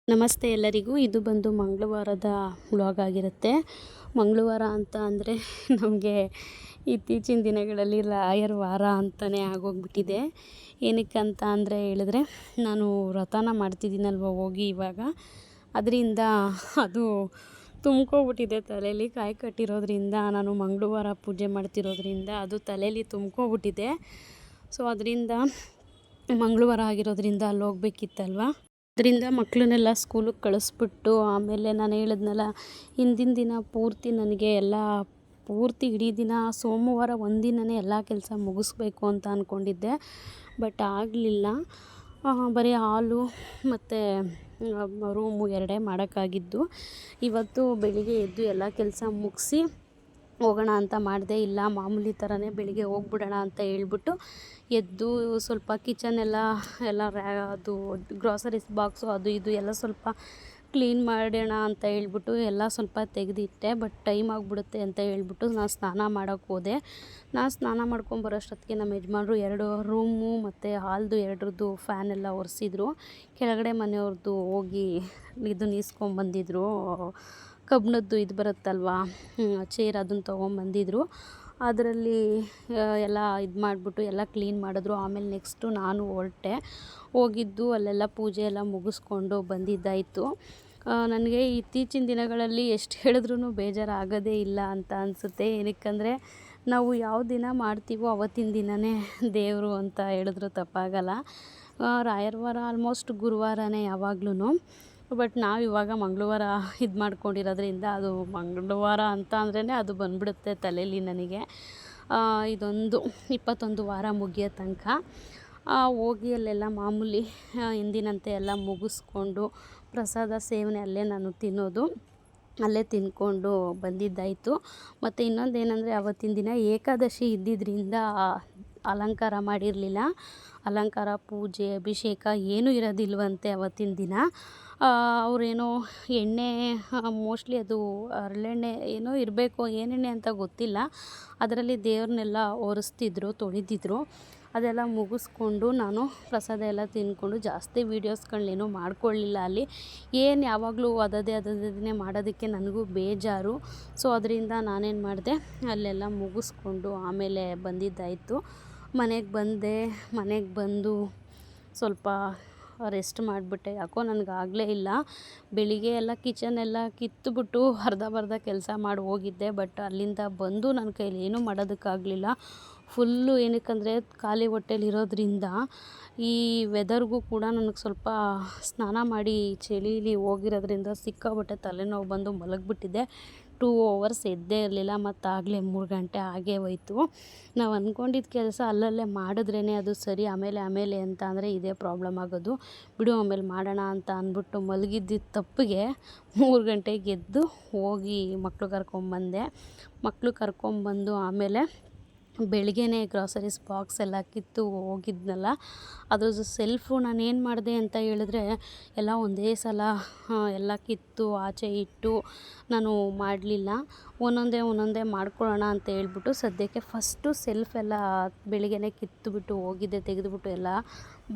ನಮಸ್ತೆ ಎಲ್ಲರಿಗೂ. ಇದು ಬಂದು ಮಂಗಳವಾರದ ವ್ಲಾಗ್ ಆಗಿರುತ್ತೆ. ಮಂಗಳವಾರ ಅಂತ ಅಂದರೆ ನಮಗೆ ಇತ್ತೀಚಿನ ದಿನಗಳಲ್ಲಿ ರಾಯರ ವಾರ ಅಂತಲೇ ಆಗೋಗ್ಬಿಟ್ಟಿದೆ. ಏನಕ್ಕಂತ ಅಂದರೆ ಹೇಳಿದ್ರೆ, ನಾನು ವ್ರತನ ಮಾಡ್ತಿದ್ದೀನಲ್ವ ಹೋಗಿ ಇವಾಗ, ಅದರಿಂದ ಅದು ತುಂಬ್ಕೊಬಿಟ್ಟಿದೆ ತಲೆಯಲ್ಲಿ. ಕಾಯಿ ಕಟ್ಟಿರೋದ್ರಿಂದ, ನಾನು ಮಂಗಳವಾರ ಪೂಜೆ ಮಾಡ್ತಿರೋದ್ರಿಂದ ಅದು ತಲೆಯಲ್ಲಿ ತುಂಬ್ಕೊಬಿಟ್ಟಿದೆ. ಸೊ ಅದರಿಂದ ಮಂಗಳವಾರ ಆಗಿರೋದ್ರಿಂದ ಅಲ್ಲಿ ಹೋಗ್ಬೇಕಿತ್ತಲ್ವ, ಅದರಿಂದ ಮಕ್ಕಳನ್ನೆಲ್ಲ ಸ್ಕೂಲಿಗೆ ಕಳಿಸ್ಬಿಟ್ಟು, ಆಮೇಲೆ ನಾನು ಹೇಳಿದ್ನಲ್ಲ ಹಿಂದಿನ ದಿನ ಪೂರ್ತಿ ನನಗೆ ಎಲ್ಲ ಪೂರ್ತಿ ಇಡೀ ದಿನ ಸೋಮವಾರ ಒಂದಿನವೇ ಎಲ್ಲ ಕೆಲಸ ಮುಗಿಸ್ಬೇಕು ಅಂತ ಅಂದ್ಕೊಂಡಿದ್ದೆ. ಬಟ್ ಆಗಲಿಲ್ಲ. ಬರೀ ಹಾಲು ಮತ್ತು ರೂಮು ಎರಡೇ ಮಾಡೋಕ್ಕಾಗಿದ್ದು. ಇವತ್ತು ಬೆಳಿಗ್ಗೆ ಎದ್ದು ಎಲ್ಲ ಕೆಲಸ ಮುಗಿಸಿ ಹೋಗೋಣ ಅಂತ ಮಾಡಿದೆ. ಇಲ್ಲ ಮಾಮೂಲಿ ಥರನೇ ಬೆಳಿಗ್ಗೆ ಹೋಗ್ಬಿಡೋಣ ಅಂತ ಹೇಳ್ಬಿಟ್ಟು ಎದ್ದು ಸ್ವಲ್ಪ ಕಿಚನ್ ಎಲ್ಲ ಅದು ಗ್ರಾಸರೀಸ್ ಬಾಕ್ಸು ಅದು ಇದು ಎಲ್ಲ ಸ್ವಲ್ಪ ಕ್ಲೀನ್ ಮಾಡೋಣ ಅಂತ ಹೇಳ್ಬಿಟ್ಟು ಎಲ್ಲ ಸ್ವಲ್ಪ ತೆಗೆದಿಟ್ಟೆ. ಬಟ್ ಟೈಮ್ ಆಗಿಬಿಡುತ್ತೆ ಅಂತ ಹೇಳ್ಬಿಟ್ಟು ನಾನು ಸ್ನಾನ ಮಾಡೋಕ್ಕೆ ಹೋದೆ. ನಾನು ಸ್ನಾನ ಮಾಡ್ಕೊಂಬರೋಷ್ಟೊತ್ತಿಗೆ ನಮ್ಮ ಯಜಮಾನ್ರು 2 ರೂಮು ಮತ್ತು ಹಾಲ್ದು 2ರದ್ದು ಫ್ಯಾನ್ ಎಲ್ಲ ಒರೆಸಿದ್ರು. ಕೆಳಗಡೆ ಮನೆಯವ್ರದ್ದು ಹೋಗಿ ಇದನ್ನ ಈಸ್ಕೊಂಬಂದಿದ್ರು, ಕಬ್ಬಿಣದ್ದು ಇದು ಬರುತ್ತಲ್ವ ಚೇರ್, ಅದನ್ನು ತೊಗೊಂಬಂದಿದ್ರು. ಅದರಲ್ಲಿ ಎಲ್ಲ ಇದು ಮಾಡಿಬಿಟ್ಟು ಎಲ್ಲ ಕ್ಲೀನ್ ಮಾಡಿದ್ರು. ಆಮೇಲೆ ನೆಕ್ಸ್ಟು ನಾನು ಹೊರಟೆ. ಹೋಗಿದ್ದು ಅಲ್ಲೆಲ್ಲ ಪೂಜೆ ಎಲ್ಲ ಮುಗಿಸ್ಕೊಂಡು ಬಂದಿದ್ದಾಯಿತು. ನನಗೆ ಇತ್ತೀಚಿನ ದಿನಗಳಲ್ಲಿ ಎಷ್ಟು ಹೇಳಿದ್ರೂ ಬೇಜಾರಾಗೋದೇ ಇಲ್ಲ ಅಂತ ಅನಿಸುತ್ತೆ. ಏನಕ್ಕಂದರೆ ನಾವು ಯಾವ ದಿನ ಮಾಡ್ತೀವೋ ಅವತ್ತಿನ ದಿನವೇ ದೇವರು ಅಂತ ಹೇಳಿದ್ರು ತಪ್ಪಾಗಲ್ಲ. ರಾಯರ ವಾರ ಆಲ್ಮೋಸ್ಟ್ ಗುರುವಾರನೇ ಯಾವಾಗ್ಲೂ. ಬಟ್ ನಾವು ಇವಾಗ ಮಂಗಳವಾರ ಇದು ಮಾಡ್ಕೊಂಡಿರೋದ್ರಿಂದ ಅದು ಮಂಗಳವಾರ ಅಂತ ಅಂದ್ರೇ ಅದು ಬಂದ್ಬಿಡುತ್ತೆ ತಲೆಯಲ್ಲಿ ನನಗೆ. ಇದೊಂದು 21 ವಾರ ಮುಗಿಯೋ ತನಕ ಹೋಗಿ ಅಲ್ಲೆಲ್ಲ ಮಾಮೂಲಿ ಎಂದಿನಂತೆ ಎಲ್ಲ ಮುಗಿಸ್ಕೊಂಡು ಪ್ರಸಾದ ಸೇವನೆ ಅಲ್ಲೇ ನಾನು ತಿನ್ನೋದು, ಅಲ್ಲೇ ತಿಂದ್ಕೊಂಡು ಬಂದಿದ್ದಾಯಿತು. ಮತ್ತು ಇನ್ನೊಂದೇನೆಂದರೆ ಅವತ್ತಿನ ದಿನ ಏಕಾದಶಿ ಇದ್ದಿದ್ದರಿಂದ ಅಲಂಕಾರ ಮಾಡಿರಲಿಲ್ಲ. ಅಲಂಕಾರ, ಪೂಜೆ, ಅಭಿಷೇಕ ಏನೂ ಇರೋದಿಲ್ವಂತೆ ಅವತ್ತಿನ ದಿನ. ಅವರೇನೋ ಎಣ್ಣೆ, ಮೋಸ್ಟ್ಲಿ ಅದು ಹರಳೆಣ್ಣೆ ಏನೋ ಇರಬೇಕು, ಏನೆಣ್ಣೆ ಅಂತ ಗೊತ್ತಿಲ್ಲ, ಅದರಲ್ಲಿ ದೇವ್ರನ್ನೆಲ್ಲ ಒರೆಸ್ತಿದ್ರು, ತೊಳಿತಿದ್ರು. ಅದೆಲ್ಲ ಮುಗಿಸ್ಕೊಂಡು ನಾನು ಪ್ರಸಾದ ಎಲ್ಲ ತಿಂದ್ಕೊಂಡು ಜಾಸ್ತಿ ವೀಡಿಯೋಸ್ಗಳನ್ನೇನೂ ಮಾಡ್ಕೊಳ್ಳಿಲ್ಲ ಅಲ್ಲಿ. ಯಾವಾಗಲೂ ಅದದೇ ಮಾಡೋದಕ್ಕೆ ನನಗೂ ಬೇಜಾರು. ಸೊ ಅದರಿಂದ ನಾನೇನು ಮಾಡಿದೆ, ಅಲ್ಲೆಲ್ಲ ಮುಗಿಸ್ಕೊಂಡು ಆಮೇಲೆ ಬಂದಿದ್ದಾಯಿತು. ಮನೆಗೆ ಬಂದು ಸ್ವಲ್ಪ ರೆಸ್ಟ್ ಮಾಡಿಬಿಟ್ಟೆ. ಯಾಕೋ ನನಗಾಗಲೇ ಇಲ್ಲ. ಬೆಳಿಗ್ಗೆ ಎಲ್ಲ ಕಿಚನ್ ಎಲ್ಲ ಕಿತ್ತುಬಿಟ್ಟು ಅರ್ಧ ಕೆಲಸ ಮಾಡಿ ಹೋಗಿದ್ದೆ. ಬಟ್ ಅಲ್ಲಿಂದ ಬಂದು ನನ್ನ ಕೈಲಿ ಏನೂ ಮಾಡೋದಕ್ಕಾಗಲಿಲ್ಲ. ಫುಲ್ಲು ಏನಕ್ಕಂದರೆ ಖಾಲಿ ಹೊಟ್ಟೆಲಿರೋದ್ರಿಂದ ಈ ವೆದರ್ಗೂ ಕೂಡ ನನಗೆ ಸ್ವಲ್ಪ ಸ್ನಾನ ಮಾಡಿ ಚಳೀಲಿ ಹೋಗಿರೋದ್ರಿಂದ ಸಿಕ್ಕಾಪಟ್ಟೆ ತಲೆನೋವು ಬಂದು ಮಲಗಿಬಿಟ್ಟಿದ್ದೆ. 2 hours ಎದ್ದೇ ಇರಲಿಲ್ಲ. ಮತ್ತು ಆಗಲೇ 3 ಗಂಟೆ ಆಗೇ ಹೋಯ್ತು. ನಾವು ಅಂದ್ಕೊಂಡಿದ್ದ ಕೆಲಸ ಅಲ್ಲಲ್ಲೇ ಮಾಡಿದ್ರೇ ಅದು ಸರಿ. ಆಮೇಲೆ ಅಂತ ಅಂದರೆ ಇದೇ ಪ್ರಾಬ್ಲಮ್ ಆಗೋದು. ಬಿಡು ಆಮೇಲೆ ಮಾಡೋಣ ಅಂತ ಅಂದ್ಬಿಟ್ಟು ಮಲಗಿದ್ದಿದ್ದ ತಪ್ಪಿಗೆ 3 ಗಂಟೆಗೆ ಎದ್ದು ಹೋಗಿ ಮಕ್ಕಳು ಕರ್ಕೊಂಬಂದು ಆಮೇಲೆ ಬೆಳಗ್ಗೆನೇ ಗ್ರಾಸರೀಸ್ ಬಾಕ್ಸ್ ಎಲ್ಲ ಕಿತ್ತು ಹೋಗಿದ್ನಲ್ಲ, ಅದ್ರದ್ದು ಸೆಲ್ಫು ನಾನೇನು ಮಾಡಿದೆ ಅಂತ ಹೇಳಿದ್ರೆ, ಎಲ್ಲ ಒಂದೇ ಸಲ ಎಲ್ಲ ಕಿತ್ತು ಆಚೆ ಇಟ್ಟು ನಾನು ಮಾಡಲಿಲ್ಲ. ಒಂದೊಂದೇ ಮಾಡ್ಕೊಳ್ಳೋಣ ಅಂತ ಹೇಳ್ಬಿಟ್ಟು ಸದ್ಯಕ್ಕೆ ಫಸ್ಟು ಸೆಲ್ಫ್ ಎಲ್ಲ ಬೆಳಗ್ಗೆನೇ ಕಿತ್ತುಬಿಟ್ಟು ಹೋಗಿದ್ದೆ, ತೆಗೆದುಬಿಟ್ಟು ಎಲ್ಲ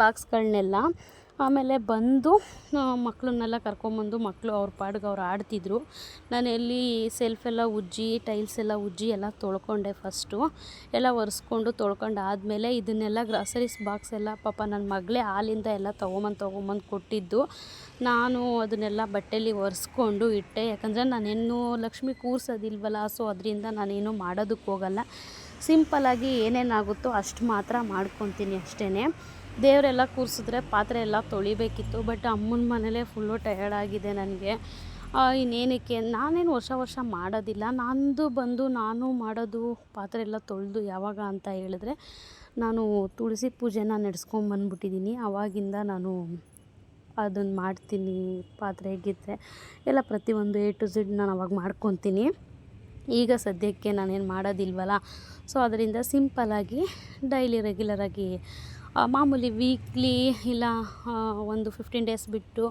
ಬಾಕ್ಸ್ಗಳನ್ನೆಲ್ಲ. ಆಮೇಲೆ ಬಂದು ಮಕ್ಕಳನ್ನೆಲ್ಲ ಕರ್ಕೊಂಬಂದು ಮಕ್ಕಳು ಅವ್ರ ಪಾಡಿಗೆ ಅವ್ರು ಆಡ್ತಿದ್ರು. ನಾನು ಎಲ್ಲಿ ಸೆಲ್ಫೆಲ್ಲ ಉಜ್ಜಿ, ಟೈಲ್ಸ್ ಎಲ್ಲ ಉಜ್ಜಿ ಎಲ್ಲ ತೊಳ್ಕೊಂಡೆ. ಫಸ್ಟು ಎಲ್ಲ ಒರೆಸ್ಕೊಂಡು ತೊಳ್ಕೊಂಡು ಆದಮೇಲೆ ಇದನ್ನೆಲ್ಲ ಗ್ರಾಸರೀಸ್ ಬಾಕ್ಸ್ ಎಲ್ಲ ಪಾಪ ನನ್ನ ಮಗಳೇ ಹಾಲಿಂದ ಎಲ್ಲ ತೊಗೊಂಬಂದು ಕೊಟ್ಟಿದ್ದು. ನಾನು ಅದನ್ನೆಲ್ಲ ಬಟ್ಟೆಲಿ ಒರೆಸ್ಕೊಂಡು ಇಟ್ಟೆ. ಯಾಕಂದರೆ ನಾನೇನು ಲಕ್ಷ್ಮಿ ಕೂರ್ಸೋದಿಲ್ವಲ್ಲ, ಸೊ ಅದರಿಂದ ನಾನೇನು ಮಾಡೋದಕ್ಕೆ ಹೋಗಲ್ಲ. ಸಿಂಪಲ್ಲಾಗಿ ಏನೇನಾಗುತ್ತೋ ಅಷ್ಟು ಮಾತ್ರ ಮಾಡ್ಕೊತೀನಿ ಅಷ್ಟೇ. ದೇವರೆಲ್ಲ ಕೂರಿಸಿದ್ರೆ ಪಾತ್ರೆ ಎಲ್ಲ ತೊಳಿಬೇಕಿತ್ತು. ಬಟ್ ಅಮ್ಮನ ಮನೇಲೇ ಫುಲ್ಲು ಟಯರ್ಡಾಗಿದೆ ನನಗೆ. ಇನ್ನೇನಕ್ಕೆ ನಾನೇನು ವರ್ಷ ಮಾಡೋದಿಲ್ಲ. ನಾನು ಮಾಡೋದು ಪಾತ್ರೆ ಎಲ್ಲ ತೊಳೆದು ಯಾವಾಗ ಅಂತ ಹೇಳಿದ್ರೆ, ನಾನು ತುಳಸಿ ಪೂಜೆನ ನಡೆಸ್ಕೊಂಬಂದ್ಬಿಟ್ಟಿದ್ದೀನಿ. ಆವಾಗಿಂದ ನಾನು ಅದನ್ನು ಮಾಡ್ತೀನಿ. ಪಾತ್ರೆ ಗಿತ್ರೆ ಎಲ್ಲ ಪ್ರತಿಯೊಂದು A to Z ನಾನು ಅವಾಗ ಮಾಡ್ಕೊತೀನಿ. ಈಗ ಸದ್ಯಕ್ಕೆ ನಾನೇನು ಮಾಡೋದಿಲ್ವಲ್ಲ, ಸೊ ಅದರಿಂದ ಸಿಂಪಲ್ಲಾಗಿ ಡೈಲಿ ರೆಗ್ಯುಲರಾಗಿ ಮಾಮೂಲಿ ವೀಕ್ಲಿ ಇಲ್ಲ ಒಂದು 15 days ಬಿಟ್ಟು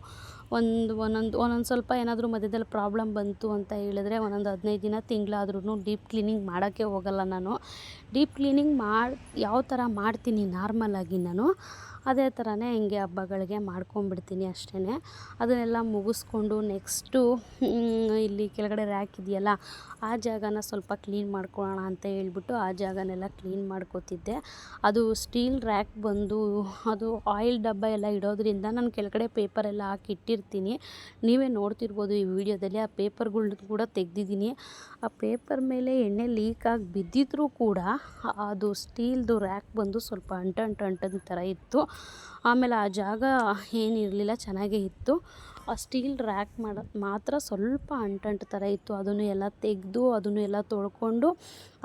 ಒಂದೊಂದು ಸ್ವಲ್ಪ ಏನಾದರೂ ಮಧ್ಯದಲ್ಲಿ ಪ್ರಾಬ್ಲಮ್ ಬಂತು ಅಂತ ಹೇಳಿದ್ರೆ ಒಂದೊಂದು 15 ದಿನ ತಿಂಗಳಾದ್ರೂ ಡೀಪ್ ಕ್ಲೀನಿಂಗ್ ಮಾಡೋಕ್ಕೆ ಹೋಗಲ್ಲ ನಾನು. ಡೀಪ್ ಕ್ಲೀನಿಂಗ್ ಯಾವ ಥರ ಮಾಡ್ತೀನಿ ನಾರ್ಮಲಾಗಿ ನಾನು, ಅದೇ ಥರನೇ ಹಿಂಗೆ ಹಬ್ಬಗಳಿಗೆ ಮಾಡ್ಕೊಂಬಿಡ್ತೀನಿ ಅಷ್ಟೇ. ಅದನ್ನೆಲ್ಲ ಮುಗಿಸ್ಕೊಂಡು ನೆಕ್ಸ್ಟು ಇಲ್ಲಿ ಕೆಳಗಡೆ ರ್ಯಾಕ್ ಇದೆಯಲ್ಲ, ಆ ಜಾಗನ ಸ್ವಲ್ಪ ಕ್ಲೀನ್ ಮಾಡ್ಕೊಳ್ಳೋಣ ಅಂತ ಹೇಳ್ಬಿಟ್ಟು ಆ ಜಾಗನೆಲ್ಲ ಕ್ಲೀನ್ ಮಾಡ್ಕೋತಿದ್ದೆ. ಅದು ಸ್ಟೀಲ್ ರ್ಯಾಕ್ ಬಂದು ಅದು ಆಯಿಲ್ ಡಬ್ಬ ಎಲ್ಲ ಇಡೋದ್ರಿಂದ ನಾನು ಕೆಳಗಡೆ ಪೇಪರೆಲ್ಲ ಹಾಕಿ ಇಟ್ಟಿರ್ತೀನಿ. ನೀವೇ ನೋಡ್ತಿರ್ಬೋದು ಈ ವಿಡಿಯೋದಲ್ಲಿ. ಆ ಪೇಪರ್ಗಳ್ನ ಕೂಡ ತೆಗ್ದಿದ್ದೀನಿ. ಆ ಪೇಪರ್ ಮೇಲೆ ಎಣ್ಣೆ ಲೀಕ್ ಆಗಿ ಬಿದ್ದಿದ್ರೂ ಕೂಡ ಅದು ಸ್ಟೀಲ್ದು ರ್ಯಾಕ್ ಬಂದು ಸ್ವಲ್ಪ ಅಂಟದ ಥರ ಇತ್ತು. ಆಮೇಲೆ ಆ ಜಾಗ ಏನಿರಲಿಲ್ಲ, ಚೆನ್ನಾಗೇ ಇತ್ತು. ಆ ಸ್ಟೀಲ್ ರ್ಯಾಕ್ ಮಾತ್ರ ಸ್ವಲ್ಪ ಅಂಟು ಥರ ಇತ್ತು. ಅದನ್ನು ಎಲ್ಲ ತೆಗೆದು ಅದನ್ನು ಎಲ್ಲ ತೊಳ್ಕೊಂಡು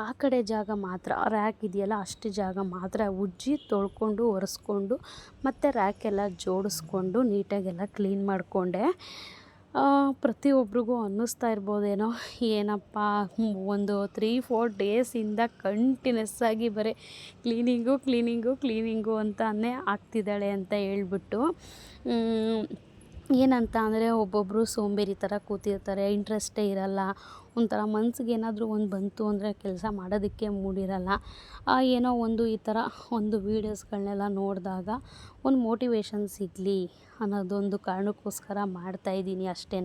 ಆ ಕಡೆ ಜಾಗ ಮಾತ್ರ ರ್ಯಾಕ್ ಇದೆಯಲ್ಲ ಅಷ್ಟು ಜಾಗ ಮಾತ್ರ ಉಜ್ಜಿ ತೊಳ್ಕೊಂಡು ಒರೆಸ್ಕೊಂಡು ಮತ್ತು ರ್ಯಾಕೆಲ್ಲ ಜೋಡಿಸ್ಕೊಂಡು ನೀಟಾಗೆಲ್ಲ ಕ್ಲೀನ್ ಮಾಡಿಕೊಂಡೆ. ಪ್ರತಿಯೊಬ್ಬರಿಗೂ ಅನ್ನಿಸ್ತಾ ಇರ್ಬೋದೇನೋ, ಏನಪ್ಪ ಒಂದು 3-4 ಡೇಸಿಂದ ಕಂಟಿನ್ಯೂಸ್ ಆಗಿ ಬರೀ ಕ್ಲೀನಿಂಗು ಅಂತಾನೆ ಆಗ್ತಿದ್ದಾಳೆ ಅಂತ ಹೇಳ್ಬಿಟ್ಟು. ಏನಂತ ಅಂದರೆ ಒಬ್ಬೊಬ್ಬರು ಸೋಂಬೇರಿ ಥರ ಕೂತಿರ್ತಾರೆ, ಇಂಟ್ರೆಸ್ಟೇ ಇರಲ್ಲ. ಒಂಥರ ಮನ್ಸಿಗೆ ಏನಾದರೂ ಒಂದು ಬಂತು ಅಂದರೆ ಕೆಲಸ ಮಾಡೋದಕ್ಕೆ ಮೂಡಿರಲ್ಲ. ಏನೋ ಒಂದು ಈ ಥರ ಒಂದು ವೀಡಿಯೋಸ್ಗಳನ್ನೆಲ್ಲ ನೋಡಿದಾಗ ಒಂದು ಮೋಟಿವೇಶನ್ ಸಿಗಲಿ ಅನ್ನೋದೊಂದು ಕಾರಣಕ್ಕೋಸ್ಕರ ಮಾಡ್ತಾಯಿದ್ದೀನಿ ಅಷ್ಟೇ.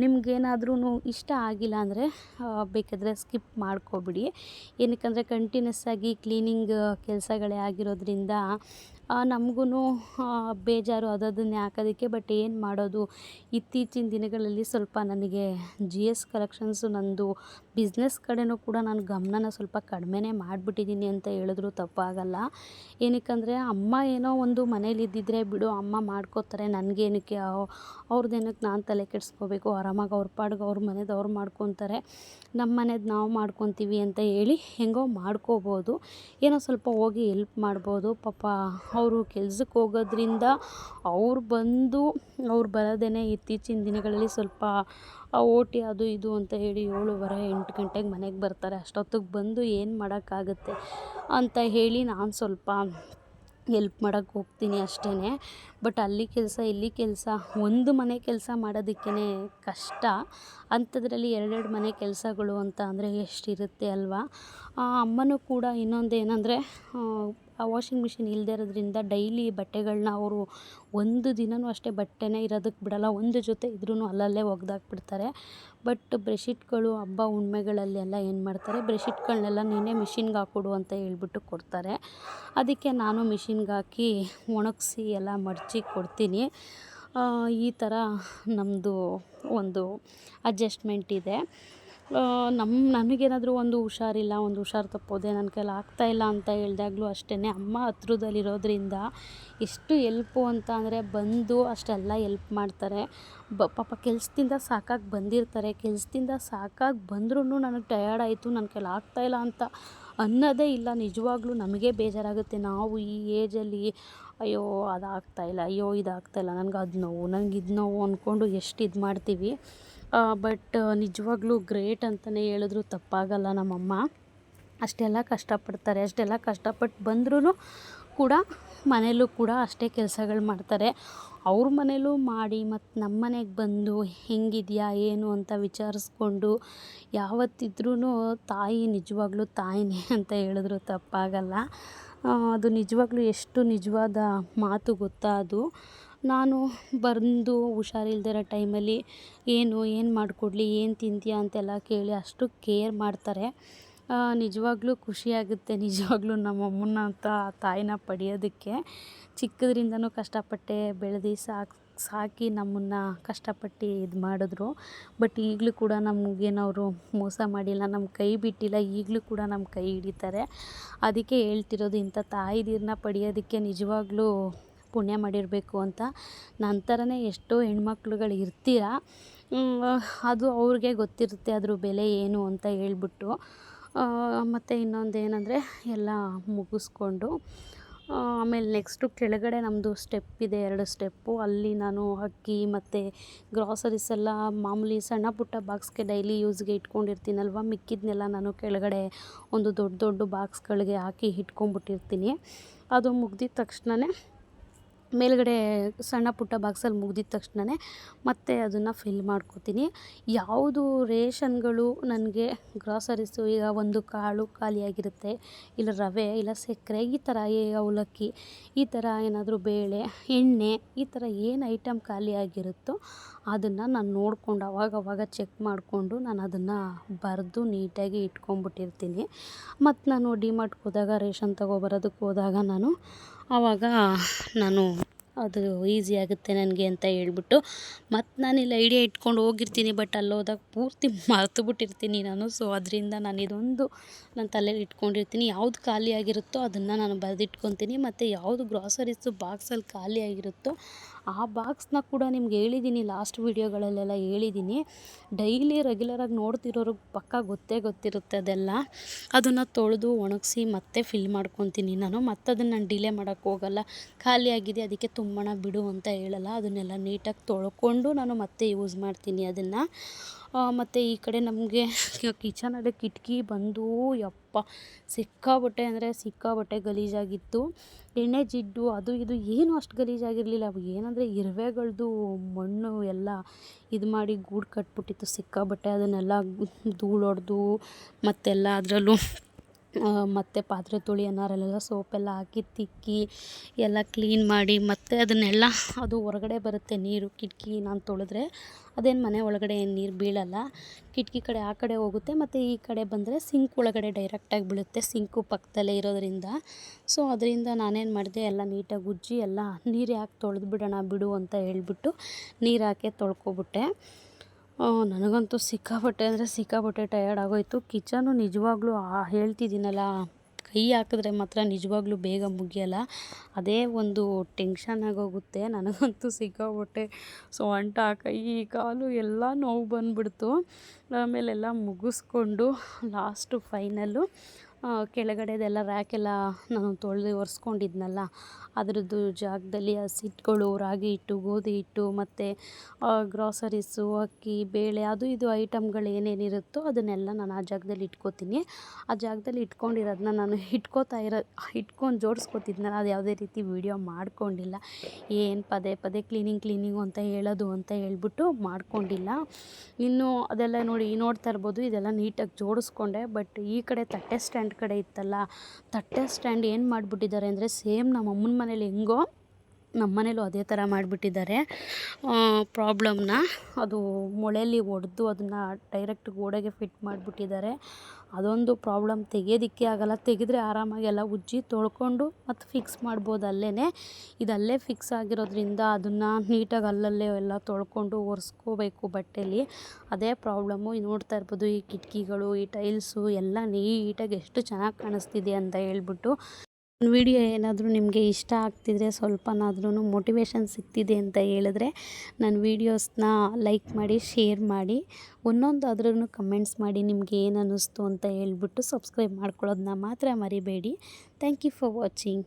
ನಿಮಗೇನಾದ್ರೂ ಇಷ್ಟ ಆಗಿಲ್ಲ ಅಂದರೆ ಬೇಕಾದರೆ ಸ್ಕಿಪ್ ಮಾಡ್ಕೊಬಿಡಿ. ಏನಕ್ಕಂದರೆ ಕಂಟಿನ್ಯೂಸ್ ಆಗಿ ಕ್ಲೀನಿಂಗ್ ಕೆಲಸಗಳೇ ಆಗಿರೋದ್ರಿಂದ ನಮಗೂ ಬೇಜಾರು ಅದನ್ನೇ ಹಾಕೋದಕ್ಕೆ. ಬಟ್ ಏನು ಮಾಡೋದು, ಇತ್ತೀಚಿನ ದಿನಗಳಲ್ಲಿ ಸ್ವಲ್ಪ ನನಗೆ GS ಕಲೆಕ್ಷನ್ಸು ನಂದು ಬಿಸ್ನೆಸ್ ಕಡೆನೂ ಕೂಡ ನಾನು ಗಮನನ ಸ್ವಲ್ಪ ಕಡಿಮೆನೇ ಮಾಡಿಬಿಟ್ಟಿದ್ದೀನಿ ಅಂತ ಹೇಳಿದ್ರು ತಪ್ಪಾಗಲ್ಲ. ಏನಕ್ಕಂದರೆ ಅಮ್ಮ ಏನೋ ಒಂದು ಮನೇಲಿ ಇದ್ದಿದ್ದರೆ ಬಿಡು, ಅಮ್ಮ ಮಾಡ್ಕೋತಾರೆ, ನನಗೇನಕ್ಕೆ ಅವ್ರದ್ದೇನಕ್ಕೆ ನಾನು ತಲೆ ಕೆಡಿಸ್ಕೋಬೇಕು, ಆರಾಮಾಗಿ ಅವ್ರ ಪಾಡಿಗೆ ಅವ್ರ ಮನೆದು ಅವ್ರು ಮಾಡ್ಕೊತಾರೆ, ನಮ್ಮ ಮನೆದು ನಾವು ಮಾಡ್ಕೊತೀವಿ ಅಂತ ಹೇಳಿ ಹೆಂಗೋ ಮಾಡ್ಕೋಬೋದು. ಏನೋ ಸ್ವಲ್ಪ ಹೋಗಿ ಹೆಲ್ಪ್ ಮಾಡ್ಬೋದು. ಪಾಪ ಅವರು ಕೆಲ್ಸಕ್ಕೆ ಹೋಗೋದ್ರಿಂದ ಅವ್ರು ಬರೋದೇ ಇತ್ತೀಚಿನ ದಿನಗಳಲ್ಲಿ ಸ್ವಲ್ಪ OT ಅದು ಇದು ಅಂತ ಹೇಳಿ 7:30-8 ಗಂಟೆಗೆ ಮನೆಗೆ ಬರ್ತಾರೆ. ಅಷ್ಟೊತ್ತಿಗೆ ಬಂದು ಏನು ಮಾಡೋಕ್ಕಾಗುತ್ತೆ ಅಂತ ಹೇಳಿ ನಾನು ಸ್ವಲ್ಪ ಹೆಲ್ಪ್ ಮಾಡೋಕ್ಕೆ ಹೋಗ್ತೀನಿ ಅಷ್ಟೇ. ಬಟ್ ಅಲ್ಲಿ ಕೆಲಸ ಇಲ್ಲಿ ಕೆಲಸ, ಒಂದು ಮನೆ ಕೆಲಸ ಮಾಡೋದಕ್ಕೇ ಕಷ್ಟ, ಅಂಥದ್ರಲ್ಲಿ 2 ಮನೆ ಕೆಲಸಗಳು ಅಂತ ಅಂದರೆ ಎಷ್ಟಿರುತ್ತೆ ಅಲ್ವಾ. ಅಮ್ಮನೂ ಕೂಡ ಇನ್ನೊಂದೇನೆಂದರೆ ವಾಷಿಂಗ್ ಮಿಷಿನ್ ಇಲ್ಲದೇ ಇರೋದ್ರಿಂದ ಡೈಲಿ ಬಟ್ಟೆಗಳನ್ನ ಅವರು ಒಂದು ದಿನವೂ ಅಷ್ಟೇ ಬಟ್ಟೆನೇ ಇರೋದಕ್ಕೆ ಬಿಡಲ್ಲ. ಒಂದು ಜೊತೆ ಇದ್ರೂ ಅಲ್ಲಲ್ಲೇ ಒಗ್ದಾಕ್ಬಿಡ್ತಾರೆ. ಬಟ್ ಬ್ರೆಶೀಟ್ಗಳು ಹಬ್ಬ ಹುಣ್ಮೆಗಳಲ್ಲೆಲ್ಲ ಏನು ಮಾಡ್ತಾರೆ, ಬ್ರೆಶೀಟ್ಗಳನ್ನೆಲ್ಲ ನೀನೇ ಮಿಷಿನ್ಗೆ ಹಾಕ್ಕೊಡು ಅಂತ ಹೇಳ್ಬಿಟ್ಟು ಕೊಡ್ತಾರೆ. ಅದಕ್ಕೆ ನಾನು ಮಿಷಿನ್ಗೆ ಹಾಕಿ ಒಣಗಿಸಿ ಎಲ್ಲ ಮಡಚಿ ಕೊಡ್ತೀನಿ. ಈ ಥರ ನಮ್ಮದು ಒಂದು ಅಡ್ಜಸ್ಟ್ಮೆಂಟ್ ಇದೆ. ನನಗೇನಾದರೂ ಒಂದು ಹುಷಾರಿಲ್ಲ, ಒಂದು ಹುಷಾರು ತಪ್ಪೋದೆ, ನನ್ನ ಕೈಲಿ ಆಗ್ತಾಯಿಲ್ಲ ಅಂತ ಹೇಳಿದಾಗಲೂ ಅಷ್ಟೇ, ಅಮ್ಮ ಹತ್ರದಲ್ಲಿರೋದ್ರಿಂದ ಎಷ್ಟು ಎಲ್ಪು ಅಂತ ಅಂದರೆ ಬಂದು ಅಷ್ಟೆಲ್ಲ ಎಲ್ಪ್ ಮಾಡ್ತಾರೆ. ಪಾಪ ಕೆಲಸದಿಂದ ಸಾಕಾಗಿ ಬಂದಿರ್ತಾರೆ. ಕೆಲಸದಿಂದ ಸಾಕಾಗಿ ಬಂದ್ರೂ ನನಗೆ ಟಯರ್ಡ್ ಆಯಿತು, ನನ್ನ ಕೈಲಿ ಆಗ್ತಾಯಿಲ್ಲ ಅಂತ ಅನ್ನೋದೇ ಇಲ್ಲ. ನಿಜವಾಗ್ಲೂ ನಮಗೇ ಬೇಜಾರಾಗುತ್ತೆ. ನಾವು ಈ ಏಜಲ್ಲಿ ಅಯ್ಯೋ ಅದಾಗ್ತಾಯಿಲ್ಲ, ಅಯ್ಯೋ ಇದಾಗ್ತಾಯಿಲ್ಲ, ನನಗೆ ಅದು ನೋವು, ನನಗೆ ಇದು ನೋವು ಅಂದ್ಕೊಂಡು ಎಷ್ಟು ಇದು ಮಾಡ್ತೀವಿ. ಬಟ್ ನಿಜವಾಗ್ಲೂ ಗ್ರೇಟ್ ಅಂತಲೇ ಹೇಳಿದ್ರು ತಪ್ಪಾಗಲ್ಲ. ನಮ್ಮಮ್ಮ ಅಷ್ಟೆಲ್ಲ ಕಷ್ಟಪಡ್ತಾರೆ. ಅಷ್ಟೆಲ್ಲ ಕಷ್ಟಪಟ್ಟು ಬಂದ್ರೂ ಕೂಡ ಮನೇಲೂ ಕೂಡ ಅಷ್ಟೇ ಕೆಲಸಗಳು ಮಾಡ್ತಾರೆ. ಅವ್ರ ಮನೇಲೂ ಮಾಡಿ ಮತ್ತು ನಮ್ಮ ಮನೆಗೆ ಬಂದು ಹೆಂಗಿದೆಯಾ ಏನು ಅಂತ ವಿಚಾರಿಸ್ಕೊಂಡು ಯಾವತ್ತಿದ್ರೂ ತಾಯಿ ನಿಜವಾಗ್ಲೂ ತಾಯಿನೇ ಅಂತ ಹೇಳಿದ್ರು ತಪ್ಪಾಗಲ್ಲ. ಅದು ನಿಜವಾಗ್ಲೂ ಎಷ್ಟು ನಿಜವಾದ ಮಾತು ಗೊತ್ತಾ ಅದು. ನಾನು ಬಂದು ಹುಷಾರಿಲ್ದೇ ಇರೋ ಟೈಮಲ್ಲಿ ಏನು ಮಾಡಿಕೊಡ್ಲಿ, ಏನು ತಿಂತೀಯಾ ಅಂತೆಲ್ಲ ಕೇಳಿ ಅಷ್ಟು ಕೇರ್ ಮಾಡ್ತಾರೆ. ನಿಜವಾಗ್ಲೂ ಖುಷಿಯಾಗುತ್ತೆ ನಿಜವಾಗ್ಲೂ ನಮ್ಮಮ್ಮನ ಅಂತ ತಾಯಿನ ಪಡೆಯೋದಕ್ಕೆ. ಚಿಕ್ಕದ್ರಿಂದನೂ ಕಷ್ಟಪಟ್ಟೆ ಬೆಳೆದು ಸಾಕಿ ನಮ್ಮನ್ನು ಕಷ್ಟಪಟ್ಟು ಇದು ಮಾಡಿದ್ರು. ಬಟ್ ಈಗಲೂ ಕೂಡ ನಮಗೇನವರು ಮೋಸ ಮಾಡಿಲ್ಲ, ನಮ್ಮ ಕೈ ಬಿಟ್ಟಿಲ್ಲ, ಈಗಲೂ ಕೂಡ ನಮ್ಮ ಕೈ ಹಿಡಿತಾರೆ. ಅದಕ್ಕೆ ಹೇಳ್ತಿರೋದು, ಇಂಥ ತಾಯಿದಿರನ್ನ ಪಡೆಯೋದಕ್ಕೆ ನಿಜವಾಗ್ಲೂ ಪುಣ್ಯ ಮಾಡಿರಬೇಕು ಅಂತ. ನನ್ನ ಥರನೇ ಎಷ್ಟೋ ಹೆಣ್ಮಕ್ಳುಗಳು ಇರ್ತೀರ, ಅದು ಅವ್ರಿಗೆ ಗೊತ್ತಿರುತ್ತೆ ಅದ್ರ ಬೆಲೆ ಏನು ಅಂತ ಹೇಳ್ಬಿಟ್ಟು. ಮತ್ತು ಇನ್ನೊಂದೇನೆಂದರೆ ಎಲ್ಲ ಮುಗಿಸ್ಕೊಂಡು ಆಮೇಲೆ ನೆಕ್ಸ್ಟು ಕೆಳಗಡೆ ನಮ್ಮದು ಸ್ಟೆಪ್ ಇದೆ, 2 ಸ್ಟೆಪ್ಪು. ಅಲ್ಲಿ ನಾನು ಅಕ್ಕಿ ಮತ್ತು ಗ್ರಾಸರೀಸ್ ಎಲ್ಲ ಮಾಮೂಲಿ ಸಣ್ಣ ಪುಟ್ಟ ಬಾಕ್ಸ್ಗೆ ಡೈಲಿ ಯೂಸ್ಗೆ ಇಟ್ಕೊಂಡಿರ್ತೀನಲ್ವ, ಮಿಕ್ಕಿದ್ನೆಲ್ಲ ನಾನು ಕೆಳಗಡೆ ಒಂದು ದೊಡ್ಡ ಬಾಕ್ಸ್ಗಳಿಗೆ ಹಾಕಿ ಇಟ್ಕೊಂಡ್ಬಿಟ್ಟಿರ್ತೀನಿ. ಅದು ಮುಗ್ದಿದ ತಕ್ಷಣವೇ ಮೇಲ್ಗಡೆ ಸಣ್ಣ ಪುಟ್ಟ ಬಾಕ್ಸಲ್ಲಿ ಮುಗ್ದಿದ ತಕ್ಷಣವೇ ಮತ್ತೆ ಅದನ್ನು ಫಿಲ್ ಮಾಡ್ಕೋತೀನಿ. ಯಾವುದು ರೇಷನ್ಗಳು ನನಗೆ ಗ್ರಾಸರೀಸು, ಈಗ ಒಂದು ಕಾಳು ಖಾಲಿಯಾಗಿರುತ್ತೆ, ಇಲ್ಲ ರವೆ, ಇಲ್ಲ ಸಕ್ಕರೆ, ಈ ಥರ ಅವಲಕ್ಕಿ, ಈ ಥರ ಏನಾದರೂ ಬೇಳೆ, ಎಣ್ಣೆ, ಈ ಥರ ಏನು ಐಟಮ್ ಖಾಲಿಯಾಗಿರುತ್ತೋ ಅದನ್ನು ನಾನು ನೋಡಿಕೊಂಡು ಅವಾಗವಾಗ ಚೆಕ್ ಮಾಡಿಕೊಂಡು ನಾನು ಅದನ್ನು ಬರೆದು ನೀಟಾಗಿ ಇಟ್ಕೊಂಡ್ಬಿಟ್ಟಿರ್ತೀನಿ. ಮತ್ತು ನಾನು ಡಿಮಾರ್ಟ್ಗೆ ಹೋದಾಗ ರೇಷನ್ ತೊಗೊಬರೋದಕ್ಕೆ ಹೋದಾಗ ಆವಾಗ ನಾನು ಅದು ಈಸಿ ಆಗುತ್ತೆ ನನಗೆ ಅಂತ ಹೇಳ್ಬಿಟ್ಟು ಮತ್ತು ನಾನಿಲ್ಲಿ ಐಡಿಯಾ ಇಟ್ಕೊಂಡು ಹೋಗಿರ್ತೀನಿ. ಬಟ್ ಅಲ್ಲೋದಾಗ ಪೂರ್ತಿ ಮರ್ತು ಬಿಟ್ಟಿರ್ತೀನಿ ನಾನು. ಸೊ ಅದರಿಂದ ನಾನು ಇದೊಂದು ನನ್ನ ತಲೆಯಲ್ಲಿ ಇಟ್ಕೊಂಡಿರ್ತೀನಿ. ಯಾವುದು ಖಾಲಿಯಾಗಿರುತ್ತೋ ಅದನ್ನು ನಾನು ಬರೆದಿಟ್ಕೊತೀನಿ. ಮತ್ತು ಯಾವುದು ಗ್ರಾಸರೀಸು ಬಾಕ್ಸಲ್ಲಿ ಖಾಲಿಯಾಗಿರುತ್ತೋ ಆ ಬಾಕ್ಸ್ನ ಕೂಡ ನಿಮ್ಗೆ ಹೇಳಿದ್ದೀನಿ, ಲಾಸ್ಟ್ ವೀಡಿಯೋಗಳಲ್ಲೆಲ್ಲ ಹೇಳಿದ್ದೀನಿ. ಡೈಲಿ ರೆಗ್ಯುಲರಾಗಿ ನೋಡ್ತಿರೋರಿಗೆ ಪಕ್ಕ ಗೊತ್ತಿರುತ್ತೆ ಅದೆಲ್ಲ. ಅದನ್ನು ತೊಳೆದು ಒಣಗಿಸಿ ಮತ್ತೆ ಫಿಲ್ ಮಾಡ್ಕೊತೀನಿ ನಾನು. ಮತ್ತು ಅದನ್ನು ನಾನು ಡಿಲೇ ಮಾಡೋಕ್ಕೆ ಹೋಗಲ್ಲ. ಖಾಲಿಯಾಗಿದೆ ಅದಕ್ಕೆ ತುಂಬಣ ಬಿಡು ಅಂತ ಹೇಳಲ್ಲ. ಅದನ್ನೆಲ್ಲ ನೀಟಾಗಿ ತೊಳ್ಕೊಂಡು ನಾನು ಮತ್ತೆ ಯೂಸ್ ಮಾಡ್ತೀನಿ ಅದನ್ನು. ಮತ್ತು ಈ ಕಡೆ ನಮಗೆ ಕಿಚನಲ್ಲಿ ಕಿಟಕಿ ಬಂದು ಯಪ್ಪ ಸಿಕ್ಕಾಪಟ್ಟೆ ಗಲೀಜಾಗಿತ್ತು. ಎಣ್ಣೆ ಜಿಡ್ಡು ಅದು ಇದು ಏನೂ ಅಷ್ಟು ಗಲೀಜಾಗಿರಲಿಲ್ಲ. ಅವು ಏನಂದರೆ ಇರುವೆಗಳದ್ದು ಮಣ್ಣು ಎಲ್ಲ ಇದು ಮಾಡಿ ಗೂಡು ಕಟ್ಬಿಟ್ಟಿತ್ತು ಸಿಕ್ಕಾಪಟ್ಟೆ. ಅದನ್ನೆಲ್ಲ ಧೂಳು ಹೊಡೆದು ಮತ್ತೆಲ್ಲ ಅದರಲ್ಲೂ ಮತ್ತು ಪಾತ್ರೆ ತೊಳೆಯೋನಾರಲ್ಲೆಲ್ಲ ಸೋಪೆಲ್ಲ ಹಾಕಿ ತಿಕ್ಕಿ ಎಲ್ಲ ಕ್ಲೀನ್ ಮಾಡಿ ಮತ್ತು ಅದನ್ನೆಲ್ಲ ಅದು ಹೊರಗಡೆ ಬರುತ್ತೆ ನೀರು. ಕಿಟಕಿ ನಾನು ತೊಳೆದ್ರೆ ಅದೇನು ಮನೆ ಒಳಗಡೆ ಏನು ನೀರು ಬೀಳಲ್ಲ, ಕಿಟಕಿ ಕಡೆ ಆ ಕಡೆ ಹೋಗುತ್ತೆ. ಮತ್ತು ಈ ಕಡೆ ಬಂದರೆ ಸಿಂಕ್ ಒಳಗಡೆ ಡೈರೆಕ್ಟಾಗಿ ಬೀಳುತ್ತೆ, ಸಿಂಕು ಪಕ್ಕದಲ್ಲೇ ಇರೋದರಿಂದ. ಸೊ ಅದರಿಂದ ನಾನೇನು ಮಾಡಿದೆ, ಎಲ್ಲ ನೀಟಾಗಿ ಉಜ್ಜಿ ಎಲ್ಲ ನೀರು ಯಾಕೆ ತೊಳೆದು ಬಿಡೋಣ ಬಿಡು ಅಂತ ಹೇಳ್ಬಿಟ್ಟು ನೀರು ಹಾಕಿ ತೊಳ್ಕೊಬಿಟ್ಟೆ. ನನಗಂತೂ ಸಿಕ್ಕಾಪಟ್ಟೆ ಟಯರ್ಡ್ ಆಗೋಯಿತು. ಕಿಚನು ನಿಜವಾಗ್ಲೂ ಹೇಳ್ತಿದ್ದೀನಲ್ಲ, ಕೈ ಹಾಕಿದ್ರೆ ಮಾತ್ರ ನಿಜವಾಗ್ಲೂ ಬೇಗ ಮುಗಿಯಲ್ಲ. ಅದೇ ಒಂದು ಟೆನ್ಷನ್ ಆಗೋಗುತ್ತೆ ನನಗಂತೂ ಸಿಕ್ಕಾಪಟ್ಟೆ. ಸೊಂಟ, ಕೈ, ಕಾಲು ಎಲ್ಲ ನೋವು ಬಂದುಬಿಡ್ತು. ಆಮೇಲೆಲ್ಲ ಮುಗಿಸ್ಕೊಂಡು ಲಾಸ್ಟು ಫೈನಲ್ಲು ಕೆಳಗಡೆದೆಲ್ಲ ರ್ಯಾಕೆಲ್ಲ ನಾನು ತೊಳೆದು ಒರೆಸ್ಕೊಂಡಿದ್ನಲ್ಲ ಅದರದ್ದು ಜಾಗದಲ್ಲಿ ಹಸಿಟ್ಟುಗಳು, ರಾಗಿ ಹಿಟ್ಟು, ಗೋಧಿ ಹಿಟ್ಟು ಮತ್ತು ಗ್ರಾಸರೀಸು, ಅಕ್ಕಿ, ಬೇಳೆ, ಅದು ಇದು ಐಟಮ್ಗಳು ಏನೇನಿರುತ್ತೋ ಅದನ್ನೆಲ್ಲ ನಾನು ಆ ಜಾಗದಲ್ಲಿ ಇಟ್ಕೋತೀನಿ. ಆ ಜಾಗದಲ್ಲಿ ಇಟ್ಕೊಂಡಿರೋದನ್ನ ನಾನು ಇಟ್ಕೊಂಡು ಜೋಡಿಸ್ಕೊತಿದ್ನಲ್ಲ, ಅದು ಯಾವುದೇ ರೀತಿ ವೀಡಿಯೋ ಮಾಡ್ಕೊಂಡಿಲ್ಲ. ಏನು ಪದೇ ಕ್ಲೀನಿಂಗು ಅಂತ ಹೇಳೋದು ಅಂತ ಹೇಳ್ಬಿಟ್ಟು ಮಾಡ್ಕೊಂಡಿಲ್ಲ. ಇನ್ನು ಅದೆಲ್ಲ ನೋಡ್ತಾ ಇರ್ಬೋದು, ಇದೆಲ್ಲ ನೀಟಾಗಿ ಜೋಡಿಸ್ಕೊಂಡೆ. ಬಟ್ ಈ ಕಡೆ ತಟ್ಟೆ ಸ್ಟ್ಯಾಂಡ್ ಕಡೆ ಇತ್ತಲ್ಲ, ತಟ್ಟೆ ಸ್ಟ್ಯಾಂಡ್ ಏನು ಮಾಡಿಬಿಟ್ಟಿದ್ದಾರೆ ಅಂದರೆ ಸೇಮ್ ನಮ್ಮ ಅಮ್ಮನ ಮನೇಲಿ ಹೆಂಗೋ ನಮ್ಮ ಮನೇಲೂ ಅದೇ ಥರ ಮಾಡಿಬಿಟ್ಟಿದ್ದಾರೆ. ಪ್ರಾಬ್ಲಮ್ನ ಅದು ಮೊಳೆಯಲ್ಲಿ ಒಡೆದು ಅದನ್ನು ಡೈರೆಕ್ಟ್ ಗೋಡೆಗೆ ಫಿಟ್ ಮಾಡಿಬಿಟ್ಟಿದ್ದಾರೆ. ಅದೊಂದು ಪ್ರಾಬ್ಲಮ್, ತೆಗೆಯೋದಕ್ಕೆ ಆಗಲ್ಲ. ತೆಗೆದ್ರೆ ಆರಾಮಾಗಿ ಎಲ್ಲ ಉಜ್ಜಿ ತೊಳ್ಕೊಂಡು ಮತ್ತು ಫಿಕ್ಸ್ ಮಾಡ್ಬೋದು ಅಲ್ಲೇ. ಇದಲ್ಲೇ ಫಿಕ್ಸ್ ಆಗಿರೋದ್ರಿಂದ ಅದನ್ನು ನೀಟಾಗಿ ಅಲ್ಲಲ್ಲೇ ಎಲ್ಲ ತೊಳ್ಕೊಂಡು ಒರೆಸ್ಕೋಬೇಕು ಬಟ್ಟೆಲಿ. ಅದೇ ಪ್ರಾಬ್ಲಮ್ಮು. ನೋಡ್ತಾ ಇರ್ಬೋದು ಈ ಕಿಟಕಿಗಳು, ಈ ಟೈಲ್ಸು ಎಲ್ಲ ನೀಟಾಗಿ ಎಷ್ಟು ಚೆನ್ನಾಗಿ ಕಾಣಿಸ್ತಿದೆ ಅಂತ ಹೇಳ್ಬಿಟ್ಟು. ವಿಡಿಯೋ ಏನಾದರೂ ನಿಮಗೆ ಇಷ್ಟ ಆಗ್ತಿದ್ರೆ, ಸ್ವಲ್ಪನಾದ್ರೂ ಮೋಟಿವೇಶನ್ ಸಿಗ್ತಿದೆ ಅಂತ ಹೇಳಿದ್ರೆ ನನ್ನ ವೀಡಿಯೋಸ್ನ ಲೈಕ್ ಮಾಡಿ, ಶೇರ್ ಮಾಡಿ, ಒಂದೊಂದಾದ್ರೂ ಕಮೆಂಟ್ಸ್ ಮಾಡಿ ನಿಮಗೆ ಏನು ಅನ್ನಿಸ್ತು ಅಂತ ಹೇಳ್ಬಿಟ್ಟು ಸಬ್ಸ್ಕ್ರೈಬ್ ಮಾಡ್ಕೊಳ್ಳೋದನ್ನ ಮಾತ್ರ ಮರಿಬೇಡಿ. Thank you for watching.